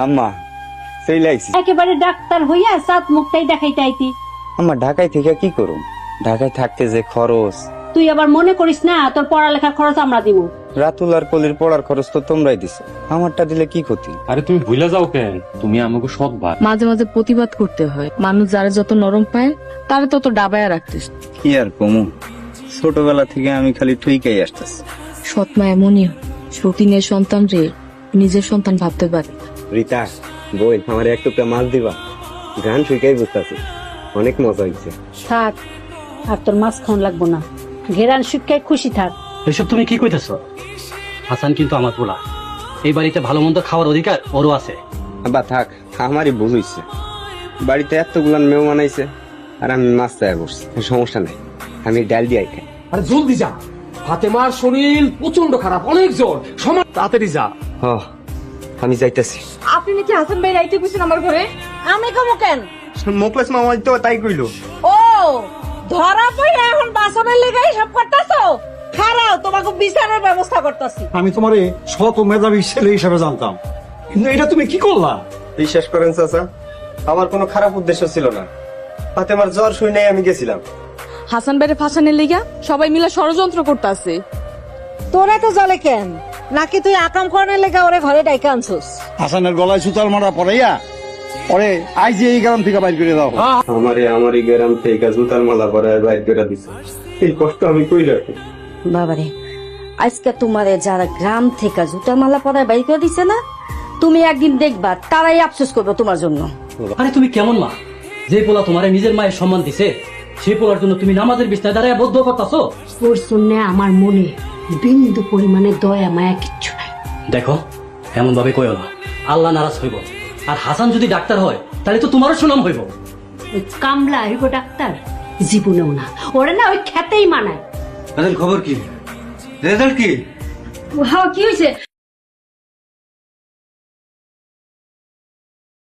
আম্মা সেই লাগছি। একেবারে ডাক্তার হইয়া সাত মুখটাই দেখাইতে আইতি। আম্মা ঢাকায় থেকে কি করুম? ঢাকায় থাকতে যে খরচ। তুই আবার মনে করিস না তোর পড়ালেখার খরচ আমরা দিব। রাতুল আর কলির পড়ার খরচ তো তোমরাই দিছো, আমারটা দিলে কি ক্ষতি? আরে তুমি ভুলে যাও কেন? তুমি আমাকে সৎ ভাই। মাঝে মাঝে প্রতিবাদ করতে হয়। মানুষ যারা যত নরম পায় তারা তত ডাবায়া রাখতিস। কি আর কমু, ছোটবেলা থেকে আমি খালি ঠুইকাই আসতেছি। সৎ মা এমনই হয়, সতীনের সন্তান রে নিজের সন্তান ভাবতে পারে। রিতা বই আমার এক টুকরা মাছ দিবা, গান শুইকাই বুঝতেছি, অনেক মজা হয়েছে। থাক, আর তোর মাছ খাওয়ান লাগবো না। ঘেরান শুকায় খুশি থাক। এসব তুমি কি কইতেছ? হাসান কিন্তু আমার পোলা, এই বাড়িতে ভালো মন্দ খাওয়ার অধিকার ওরও আছে। আব্বা থাক, আমারই ভুল হয়েছে। বাড়িতে এতগুলান মেহমান আইছে আর আমি মাছ চাই বসছি, সমস্যা নাই, আমি ডাল দিয়ে খাই। আরে জলদি যা, ফাতেমার শরীর প্রচন্ড খারাপ, অনেক জ্বর, সময় তাড়াতাড়ি যা। হ আমি যাইতেছি। আপনি নাকি হাসান ভাই রাইতে গেছেন আমার ঘরে? আমি কমো কেন? মোকলেস মামা তো তাই কইলো। ও ধরা পড়ে এখন বাসনের লেগাই সব করতেছো? খারাও, তোমাকে বিচারের ব্যবস্থা করতেছি। আমি তোমারে শত মেধাবী ছেলে হিসেবে জানতাম, কিন্তু এটা তুমি কি করলা? বিশ্বাস করেন চাচা, আমার কোনো খারাপ উদ্দেশ্য ছিল না। ফাতেমার জ্বর শুই নাই আমি গেছিলাম। হাসান ভাইরে ফাঁসানের লেগা সবাই মিলে ষড়যন্ত্র করতেছে। তোরা তো জলে কেন? নাকি তুই আকাম করার লেগে ওরে ঘরে ডাইকা আনছস? হাসানের গলায় সুতার মারা পড়াইয়া পরে আই যে এই গ্রাম থেকে বাইর করে দাও। আমারই গ্রাম থেকে জুতার মালা পরায় বাইর করে দিছে, এই কষ্ট আমি কই রাখি। বাবারে, আজকে তোমারে যারা গ্রাম থেকে জুতা মালা পরায় বাইর করে দিছে না, তুমি একদিন দেখবা তারাই আফসোস করবে তোমার জন্য। আরে তুমি কেমন মা, যে পোলা তোমারে নিজের মায়ের সম্মান দিছে সেই পোলার জন্য তুমি নামাজের বিছনায় দাঁড়ায় বদ্ধ করতেছো? ওর জন্য আমার মনে বিন্দু পরিমাণে দয়া মায়া কিচ্ছু নাই। দেখো এমন ভাবে কইও না, আল্লাহ নারাজ হইব। আর হাসান যদি ডাক্তার হয় তাহলে তো তোমারও সুনাম হইব। ওই কামলা হইব ডাক্তার? জীবনেও না। ওরে না ওই খেতেই মানায়। খবর কি? রেজাল্ট কি? কি হয়েছে?